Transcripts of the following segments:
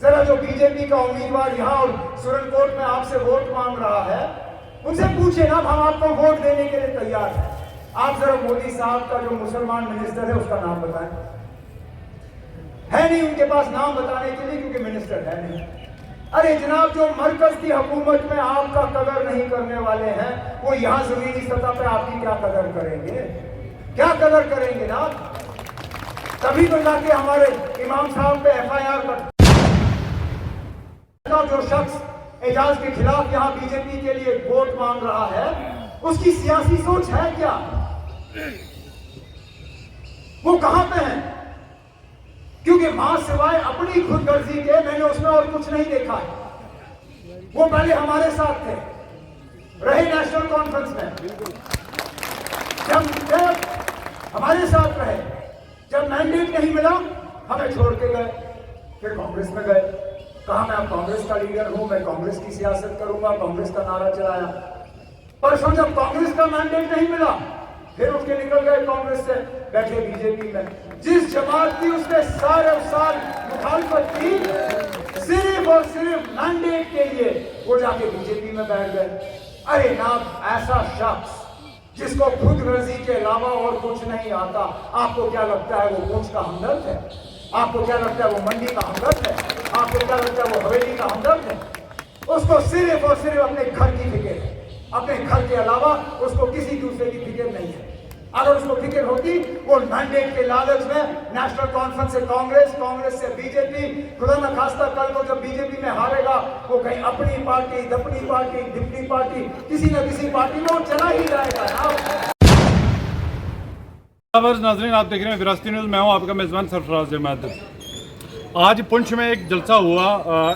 जरा जो बीजेपी का उम्मीदवार यहाँ और सुरनकोट में आपसे वोट मांग रहा है, उनसे पूछे ना, हम आपको वोट देने के लिए तैयार हैं। आप जरा मोदी साहब का जो मुसलमान मिनिस्टर है उसका नाम बताएं। है नहीं उनके पास नाम बताने के लिए, क्योंकि मिनिस्टर है नहीं। अरे जनाब, जो मरकज की हुकूमत में आपका कदर नहीं करने वाले हैं, वो यहाँ जमीनी सतह पे आपकी क्या कदर करेंगे? क्या कदर करेंगे ना? तभी तो जाके हमारे इमाम साहब पे FIR कर। जो शख्स एजाज के खिलाफ यहाँ बीजेपी के लिए वोट मांग रहा है, उसकी सियासी सोच है क्या? वो कहां पे है? क्योंकि मां सिवाय अपनी खुदगर्जी के मैंने उसमें और कुछ नहीं देखा है। वो पहले हमारे साथ थे, रहे नेशनल कॉन्फ्रेंस में, जब हमारे साथ रहे, जब मैंडेट नहीं मिला हमें छोड़ के गए, फिर कांग्रेस में गए, कहा मैं अब कांग्रेस का लीडर हूं, मैं कांग्रेस की सियासत करूंगा, कांग्रेस का नारा चलाया। परसों जब कांग्रेस का मैंडेट नहीं मिला, फिर उठ के निकल गए कांग्रेस से, बैठे बीजेपी में। जिस जमात की उसने सारे साल मुखालफत की, सिर्फ और सिर्फ मैंडेट के लिए वो जाके बीजेपी में बैठ गए। अरे ना, ऐसा शख्स जिसको खुद गर्जी के अलावा और कुछ नहीं आता, आपको क्या लगता है वो पूंछ का हमदर्द है? आपको क्या लगता है वो मंडी का हमदर्द है? आपको क्या लगता है वो हवेली का हमदर्द है? उसको सिर्फ और सिर्फ अपने घर की फिक्र है, अपने घर के अलावा उसको किसी दूसरे की फिक्र नहीं है। अगर उसको फिक्र होती, वो मैंडेट के लालच में नेशनल कॉन्फ्रेंस से कांग्रेस, कांग्रेस से बीजेपी, खुदा न खास्ता कल को जब बीजेपी में हारेगा, वो कहीं अपनी पार्टी, दपनी पार्टी, डिप्टी पार्टी, किसी न किसी पार्टी में वो चला ही जाएगा। नाज़रीन, आप देख रहे हैं विरासती न्यूज़। मैं हूं आपका मेज़बान सरफराज अहमद। आज पुंछ में एक जलसा हुआ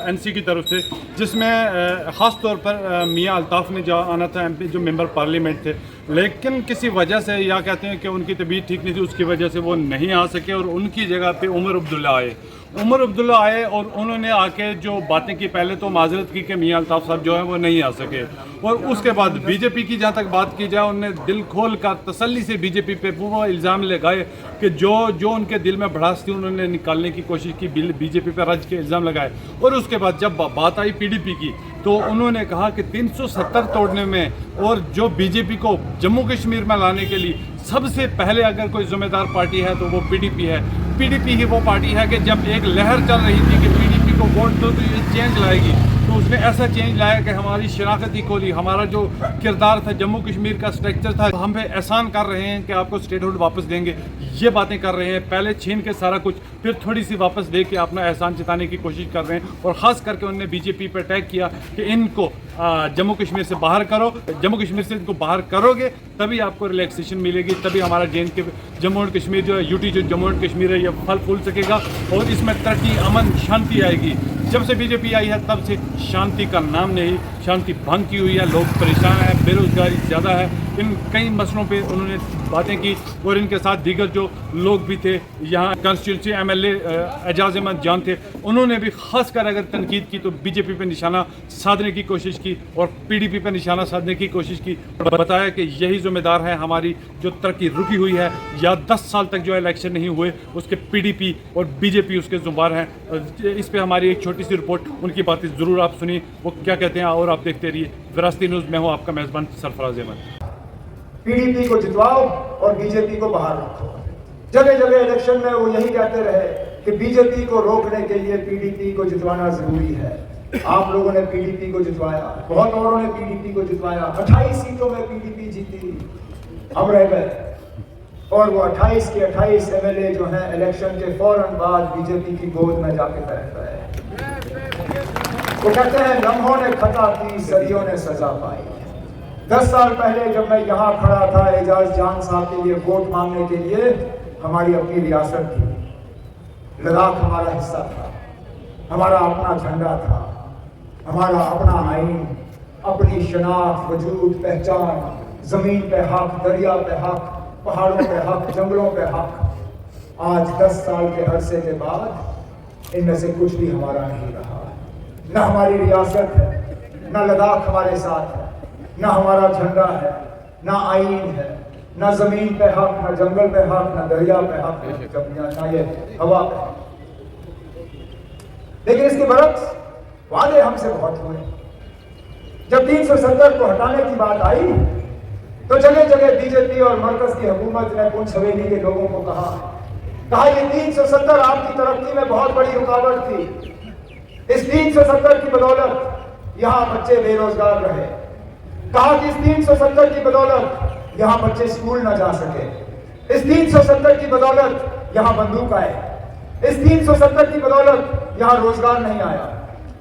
NC की तरफ से, जिसमें ख़ास तौर पर मियां अल्ताफ़ ने जो आना था, MP जो मेंबर पार्लियामेंट थे, लेकिन किसी वजह से, या कहते हैं कि उनकी तबीयत ठीक नहीं थी, उसकी वजह से वो नहीं आ सके और उनकी जगह पे उमर अब्दुल्ला आए। उमर अब्दुल्ला आए और उन्होंने आके जो बातें की, पहले तो माजरत की कि मियां अल्ताफ़ साहब जो है वो नहीं आ सके, और उसके बाद बीजेपी की जहाँ तक बात की जाए, उन्होंने दिल खोल कर तसल्ली से बीजेपी पे वो इल्ज़ाम लगाए कि जो उनके दिल में भड़ास थी उन्होंने निकालने की कोशिश की, बीजेपी पर रज के इल्ज़ाम लगाए। और उसके बाद जब बात आई PDP की, तो उन्होंने कहा कि 370 तोड़ने में और जो बीजेपी को जम्मू कश्मीर में लाने के लिए सबसे पहले अगर कोई जिम्मेदार पार्टी है तो वो PDP है। PDP ही वो पार्टी है कि जब एक लहर चल रही थी कि PDP को वोट दो तो ये चेंज लाएगी, तो उसने ऐसा चेंज लाया कि हमारी शनाख्त ही खोली, हमारा जो किरदार था, जम्मू कश्मीर का स्ट्रक्चर था, हम पे एहसान कर रहे हैं कि आपको स्टेटहुड वापस देंगे, ये बातें कर रहे हैं। पहले छीन के सारा कुछ, फिर थोड़ी सी वापस दे के अपना एहसान जताने की कोशिश कर रहे हैं। और ख़ास करके उन्होंने बीजेपी पर अटैक किया कि इनको जम्मू कश्मीर से बाहर करो, जम्मू कश्मीर से इनको बाहर करोगे तभी आपको रिलैक्सेशन मिलेगी, तभी हमारा जम्मू एंड कश्मीर जो है, UT जो जम्मू एंड कश्मीर है, ये फल फूल सकेगा और इसमें तरक्की, अमन, शांति आएगी। जब से बीजेपी आई है तब से शांति का नाम नहीं, शांति भंग की हुई है, लोग परेशान हैं, बेरोजगारी ज़्यादा है। इन कई मसलों पे उन्होंने बातें की और इनके साथ दीगर जो लोग भी थे, यहाँ कॉन्स्टिट्यूंसी MLA एजाज अहमद जान थे, उन्होंने भी खासकर अगर तनकीद की तो बीजेपी पे निशाना साधने की कोशिश की और PDP पे निशाना साधने की कोशिश की। बताया कि यही जिम्मेदार है हमारी जो तरक्की रुकी हुई है, या 10 साल तक जो इलेक्शन नहीं हुए उसके PDP और BJP उसके जुम्मेदार हैं। इस पर हमारी एक छोटी सी रिपोर्ट, उनकी बातें ज़रूर आप सुनिए वो क्या कहते हैं, और आप देखते रहिए विरासती न्यूज़। मैं हूँ आपका मेज़बान सरफराज अहमद। PDP को जितवाओ और BJP को बाहर रखो। जगह जगह इलेक्शन में वो यही कहते रहे कि BJP को रोकने के लिए PDP को जितवाना जरूरी है। आप लोगों ने PDP को जितवाया, बहुत औरों ने PDP को जितवाया, 28 सीटों में PDP जीती, हम रह गए। और वो 28 के 28 MLA जो हैं इलेक्शन के फौरन बाद BJP की गोद में जाके बैठ गए। वो कहते हैं लम्हों ने खता की, सदियों ने सजा पाई। 10 साल पहले जब मैं यहाँ खड़ा था एजाज जान साहब के लिए वोट मांगने के लिए, हमारी अपनी रियासत थी, लद्दाख हमारा हिस्सा था, हमारा अपना झंडा था, हमारा अपना आइन, अपनी शनाख्त, वजूद, पहचान, जमीन पे हक, दरिया पे हक, पहाड़ों पे हक, जंगलों पे हक। आज 10 साल के अरसे के बाद इनमें से कुछ भी हमारा नहीं रहा। न हमारी रियासत है, न लद्दाख हमारे साथ है, न हमारा झंडा है, न आइन है, न जमीन पे हक, न जंगल पे हक, न दरिया पे हक, न ये हवा पे। लेकिन इसके बरक्स वादे हमसे बहुत हुए। जब 370 को हटाने की बात आई तो जगह जगह बीजेपी और मरकज की हुकूमत ने पुंछ हवेली के लोगों को कहा ये 370 आपकी तरक्की में बहुत बड़ी रुकावट थी। इस 370 की बदौलत यहां बच्चे बेरोजगार रहे। कहा कि इस 370 की बदौलत यहां बच्चे स्कूल न जा सके। इस 370 की बदौलत यहां बंदूक आए। इस 370 की बदौलत यहां रोजगार नहीं आया।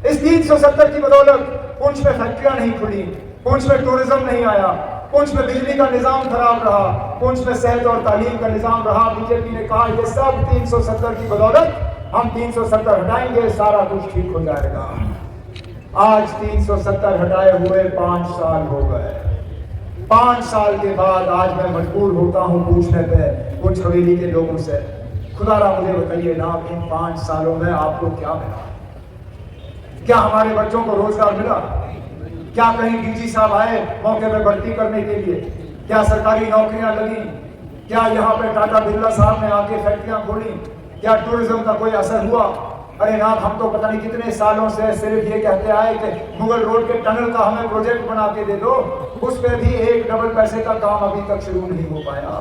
इस 370 की बदौलत पुंछ में फैक्ट्रियां नहीं खुली, पुंछ में टूरिज्म नहीं आया, पुंछ में बिजली का निजाम खराब रहा, पुंछ में सेहत और तालीम का निजाम रहा। बीजेपी ने कहा ये सब 370 की बदौलत, हम 370 हटाएंगे, सारा कुछ ठीक हो जाएगा। आज 370 हटाए हुए 5 साल हो गए। 5 साल के बाद आज मैं मजबूर होता हूं पूछने पे पुंछ हवेली के लोगों से, खुदारा मुझे बताइए ना, इन 5 सालों में आपको क्या मिला? क्या हमारे बच्चों को रोजगार मिला? क्या कहीं डीजी साहब आए मौके पे भर्ती करने के लिए? क्या सरकारी नौकरियां लगी? क्या यहाँ पे टाटा बिरला साहब ने आके फैक्ट्रियां खोली? क्या टूरिज्म का कोई असर हुआ? अरे ना, हम तो पता नहीं कितने सालों से सिर्फ ये कहते आए कि मुगल रोड के टनल का हमें प्रोजेक्ट बना के दे दो, उस पर भी एक डबल पैसे का काम अभी तक शुरू नहीं हो पाया।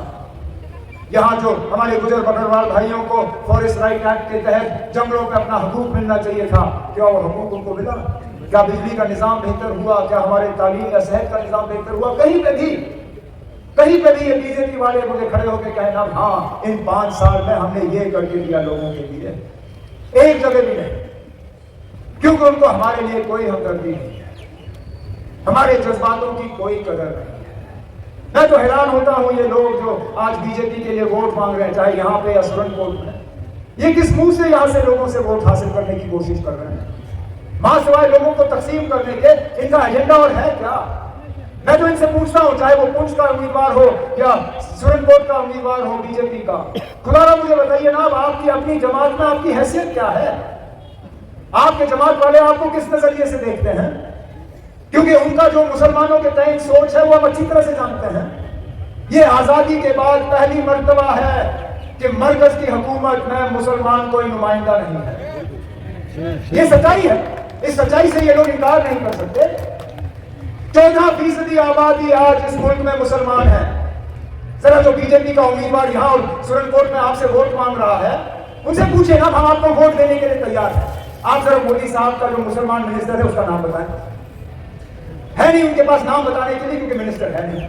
यहाँ जो हमारे गुजर बकरवाल भाइयों को फॉरेस्ट राइट एक्ट के तहत जंगलों पे अपना हकूक मिलना चाहिए था, क्या वो हकूक उनको मिला? क्या बिजली का निजाम बेहतर हुआ? क्या हमारे तालीम या सेहत का निजाम बेहतर हुआ? कहीं पे भी ये बीजेपी वाले मुझे खड़े होकर कहना हाँ इन 5 साल में हमने ये करके दिया लोगों के लिए, एक जगह भी नहीं। क्योंकि उनको हमारे लिए कोई हमदर्दी नहीं है, हमारे जज्बातों की कोई कदर नहीं है। मैं तो हैरान होता हूं ये लोग जो आज बीजेपी के लिए वोट मांग रहे हैं, चाहे यहाँ पे या सुरन कोट में, ये किस मुंह से यहाँ से लोगों से वोट हासिल करने की कोशिश कर रहे हैं? मां सिवाय लोगों को तकसीम करने के इनका एजेंडा और है क्या? मैं तो इनसे पूछता हूं, चाहे वो पुंछ का उम्मीदवार हो या सुरन कोट का उम्मीदवार हो बीजेपी का, खुदारा मुझे बताइए ना, अब आपकी अपनी जमात में आपकी हैसियत क्या है? आपके जमात वाले आपको किस नजरिए से देखते हैं? क्योंकि उनका जो मुसलमानों के तय सोच है वो हम अच्छी तरह से जानते हैं। ये आजादी के बाद पहली मर्तबा है कि मरकज की हुकूमत में मुसलमान कोई नुमाइंदा नहीं है। ये सच्चाई है, इस सच्चाई से ये लोग इनकार नहीं कर सकते। 14% आबादी आज इस मुल्क में मुसलमान है। जरा जो बीजेपी का उम्मीदवार यहाँ और सुरनकोट में आपसे वोट मांग रहा है, उनसे पूछे ना, हम आपको वोट देने के लिए तैयार हैं। आप जरा मोदी साहब का जो मुसलमान मिनिस्टर है उसका नाम बताएं। है नहीं उनके पास नाम बताने के लिए, क्योंकि मिनिस्टर है नहीं।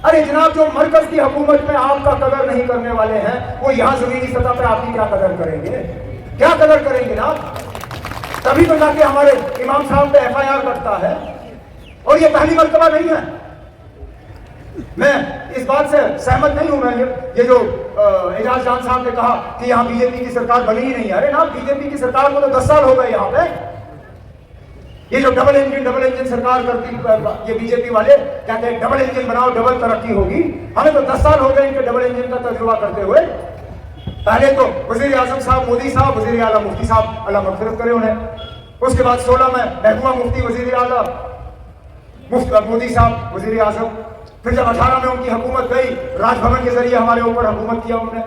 अरे जनाब, जो मरकज की हुकूमत में आपका कदर नहीं करने वाले हैं, वो यहाँ जमीनी सतह पे आपकी क्या कदर करेंगे? क्या कदर करेंगे ना? तभी तो जाके हमारे इमाम साहब पे FIR कटता है, और ये पहली मर्तबा नहीं है। मैं इस बात से सहमत नहीं हूं। मैं ये जो एजाज जान साहब ने कहा कि यहाँ बीजेपी की सरकार बनी ही नहीं है, अरे ना, बीजेपी की सरकार को तो 10 साल हो गए यहाँ पे। ये जो डबल इंजन सरकार करती, ये बीजेपी वाले कहते हैं डबल इंजन बनाओ, डबल तरक्की होगी। हमें तो 10 साल हो गए इनके डबल इंजन का तजुर्बा करते हुए। पहले तो वजीर आजम साहब मोदी साहब, वजीर आला मुफ्ती साहब, अल्लाह मग़फ़िरत करे उन्हें। उसके बाद 16 में महबूबा मुफ्ती वजीर आला, मोदी साहब वजीर आजम। फिर जब 18 में उनकी हुकूमत गई, राजभवन के जरिए हमारे ऊपर हुकूमत किया उन्होंने।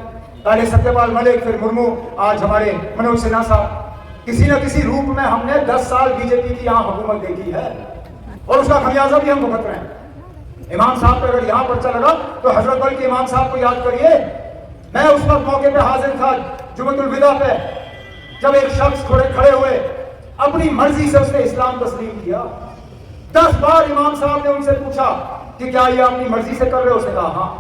पहले सत्यपाल मलिक, फिर मुर्मू, आज हमारे मनोज सिन्हा साहब। किसी न किसी रूप में हमने 10 साल बीजेपी की यहाँ हुकूमत देखी है, और उसका खमियाजा भी हम भुगत रहे हैं। इमाम साहब पर अगर यहाँ पर्चा लगा तो हजरत बल के इमाम साहब को याद करिए। मैं उस वक्त मौके पे हाजिर था जुमतुल विदा पे, जब एक शख्स खड़े हुए, अपनी मर्जी से उसने इस्लाम तस्लीम किया। 10 बार इमाम साहब ने उनसे पूछा कि क्या ये अपनी मर्जी से कर रहे हो? उसने कहा हाँ।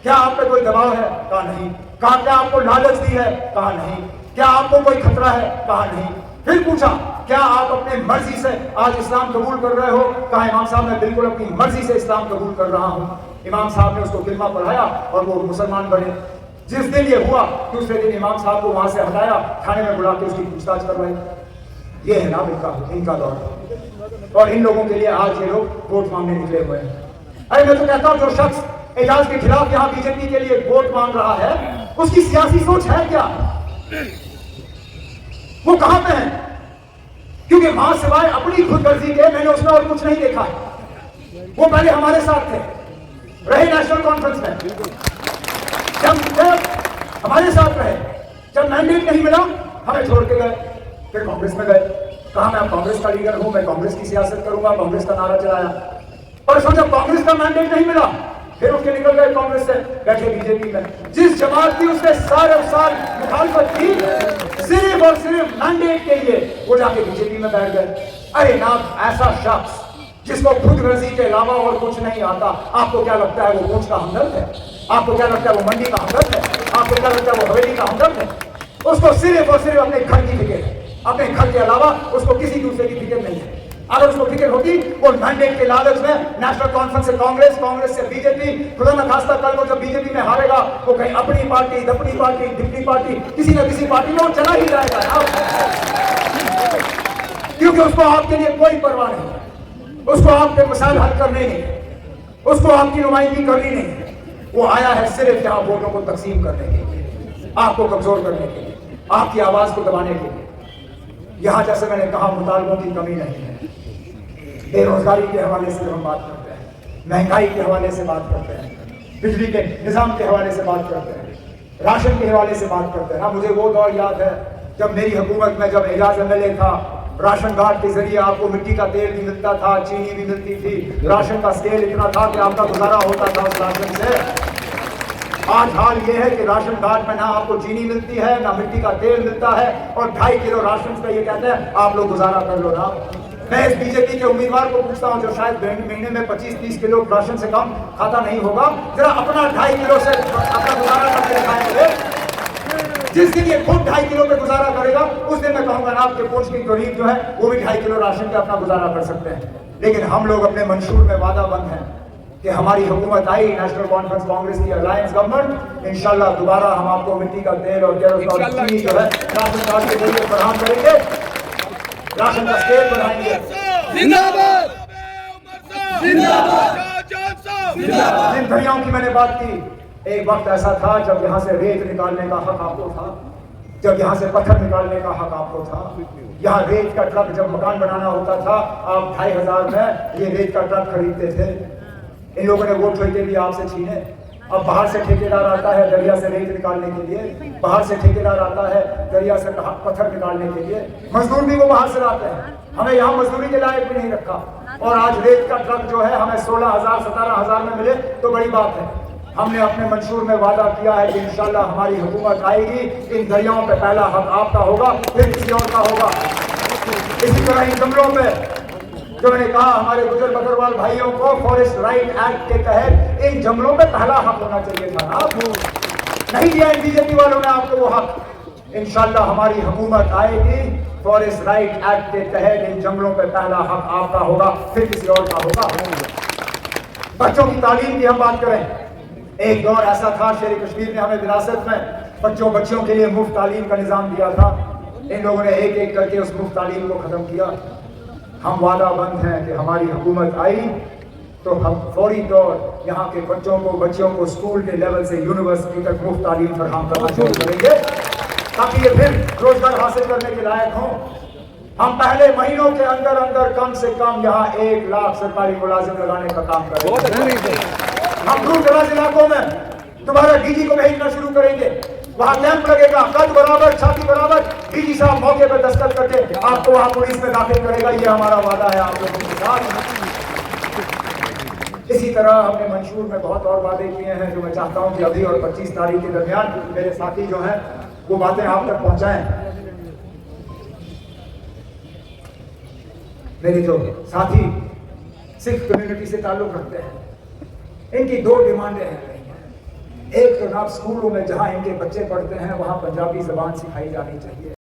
क्या आप पे कोई दबाव है? कहा नहीं। कहा क्या आपको लालच दी है? कहा नहीं। क्या आपको कोई खतरा है? कहा नहीं। फिर पूछा क्या आप अपने मर्जी से आज इस्लाम कबूल कर रहे हो? कहा इमाम साहब मैं बिल्कुल अपनी मर्जी से इस्लाम कबूल कर रहा हूं। इमाम साहब ने उसको कलिमा पढ़ाया और वो मुसलमान बने। जिस दिन ये हुआ दूसरे दिन इमाम साहब को वहां से हटाया, थाने में बुला के उसकी पूछताछ करवाई। ये है ना इनका दौर, और इन लोगों के लिए आज ये लोग वोट मांगने निकले हुए हैं। अरे मैं तो कहता हूं, जो शख्स एजाज के खिलाफ यहाँ बीजेपी के लिए वोट मांग रहा है, उसकी सियासी सोच है क्या? वो कहां पे है? क्योंकि मां सिवाय अपनी खुदगर्जी के मैंने उसमें और कुछ नहीं देखा है। वो पहले हमारे साथ थे, रहे नेशनल कॉन्फ्रेंस में, जब हमारे साथ रहे, जब मैंडेट नहीं मिला हमें छोड़ के गए। फिर कांग्रेस में गए, कहा मैं कांग्रेस का लीडर हूं, मैं कांग्रेस की सियासत करूंगा, कांग्रेस का नारा चलाया। परसों जब कांग्रेस का मैंडेट नहीं मिला फिर उसके निकल गए कांग्रेस से, बैठे बीजेपी में। जिस जमात की उसने सारे साल मुखालफत की, सिर्फ और सिर्फ मैंडेट के लिए वो जाके बीजेपी में बैठ गए। अरे ना, ऐसा शख्स जिसको खुद रजी के अलावा और कुछ नहीं आता, आपको क्या लगता है वो कोच का हमदर्द है? आपको क्या लगता है वो मंडी का हमदर्द है? आपको क्या लगता है वो हवेली का हमदर्द है? उसको सिर्फ और सिर्फ अपने घर की फिक्र है, अपने घर के अलावा उसको किसी दूसरे की फिक्र नहीं है। अगर उसको फिक्र होती वो मैंडेट के लालच में नेशनल कॉन्फ्रेंस से कांग्रेस, कांग्रेस से बीजेपी, खुदा न खास्ता कल को जब बीजेपी में हारेगा वो कहीं अपनी पार्टी, दपनी पार्टी, डिप्टी पार्टी, किसी न किसी पार्टी में वो चला ही जाएगा, क्योंकि उसको आपके लिए कोई परवाह नहीं है, उसको आपके मसाइल हल करने नहीं है, उसको आपकी नुमाइंदगी करनी नहीं है। वो आया है सिर्फ यहाँ वोटों को तकसीम करने के लिए, आपको कमजोर करने के लिए, आपकी आवाज को दबाने के लिए। यहाँ जैसे मैंने कहा मुतालबों की कमी नहीं है, बेरोजगारी के हवाले से हम बात करते हैं, महंगाई के हवाले से बात करते हैं, बिजली के निजाम के हवाले से बात करते हैं, राशन के हवाले से बात करते हैं। हाँ, मुझे वो दौर याद है जब मेरी हुकूमत में, जब एजाज एमएलए था, राशन कार्ड के जरिए आपको मिट्टी का तेल भी मिलता था, चीनी भी मिलती थी, राशन का स्केल इतना था कि आपका गुजारा होता था उस राशन से। आज हाल ये है कि राशन कार्ड में ना आपको चीनी मिलती है, ना मिट्टी का तेल मिलता है, और 2.5 किलो राशन का ये कहते हैं आप लोग गुजारा कर लो ना। मैं इस बीजेपी के उम्मीदवार को पूछता हूं जो शायद महीने में 25-30 किलो राशन से कम खाता नहीं होगा, जरा अपना 2.5 किलो से अपना गुजारा करके दिखाएंगे। जिस दिन ये खुद 2.5 किलो पे गुजारा करेगा उस दिन मैं कहूंगा ना आपके पोस्ट की गरीब जो है वो भी 2.5 किलो राशन पे अपना गुजारा कर सकते हैं। लेकिन हम लोग अपने मंशूर में वादा बंद हैं कि हमारी हुकूमत आई, नेशनल कॉन्फ्रेंस कांग्रेस की अलायंस गवर्नमेंट, इंशाल्लाह दोबारा हम आपको मिट्टी का तेल और चीनी जो है राशन कार्ड के जरिए फराहम करेंगे, राशन का स्केल बढ़ाएंगे। जिंदाबाद जिंदाबाद। जिन दरियाओं की मैंने बात की, एक वक्त ऐसा था जब यहाँ से रेत निकालने का हक आपको था, जब यहाँ से पत्थर निकालने का हक आपको था। यहाँ रेत का ट्रक जब मकान बनाना होता था आप 2500 में ये रेत का ट्रक खरीदते थे। इन लोगों ने वो ठेके भी आपसे छीने। अब बाहर से ठेकेदार आता है दरिया से रेत निकालने के लिए, बाहर से ठेकेदार आता है दरिया से पत्थर निकालने के लिए, मजदूर भी वो बाहर से लाते हैं। हमें यहाँ मजदूरी के लायक भी नहीं रखा, और आज रेत का ट्रक जो है हमें 16,000-17,000 में मिले तो बड़ी बात है। हमने अपने मंशूर में वादा किया है कि इंशाल्लाह हमारी हुकूमत आएगी, इन दरियाओं पे पहला हक आपका होगा, फिर किसी और का होगा। इसी तरह इन जंगलों पे जो मैंने कहा हमारे गुजर बकरवाल भाइयों को फॉरेस्ट राइट एक्ट के तहत इन जंगलों पे पहला हक होना चाहिए था ना, नहीं दिया इन बीजेपी वालों ने आपको वो हक। इंशाल्लाह हमारी हुकूमत आएगी, फॉरेस्ट राइट एक्ट के तहत इन जंगलों पे पहला हक आपका होगा, फिर किसी और का होगा। बच्चों की तालीम की हम बात करें, एक दौर ऐसा था शेर कश्मीर ने हमें विरासत में बच्चों के लिए मुफ्त तालीम का निजाम दिया था। इन लोगों ने एक एक करके उस मुफ्त तालीम को खत्म किया। हम वादा बंद हैं कि हमारी हुकूमत आई तो हम फौरी तौर यहाँ के बच्चों को स्कूल के लेवल से यूनिवर्सिटी तक मुफ्त तालीम फराहम करना शुरू करेंगे, ताकि ये फिर रोजगार हासिल करने के लायक हों। हम पहले महीनों के अंदर अंदर कम से कम यहाँ 1 लाख सरकारी मुलाजिम लगाने का काम करेंगे। हम दूर दराज इलाकों में दोबारा डीजी को भेजना शुरू करेंगे, वहां कैंप लगेगा, कद बराबर छाती बराबर, डीजी साहब मौके पर दस्तखत करके आपको वहां पुलिस में दाखिल करेगा। ये हमारा वादा है आप लोगों के साथ। इसी तरह हमने मंशूर में बहुत और वादे किए हैं जो मैं चाहता हूं कि अभी और 25 तारीख के दरमियान मेरे साथी जो हैं वो बातें आप तक पहुंचाएं। मेरे जो साथी सिख कम्युनिटी से ताल्लुक रखते हैं, इनकी 2 डिमांडें हैं। एक तो ना स्कूलों में जहां इनके बच्चे पढ़ते हैं वहां पंजाबी जबान सिखाई जानी चाहिए।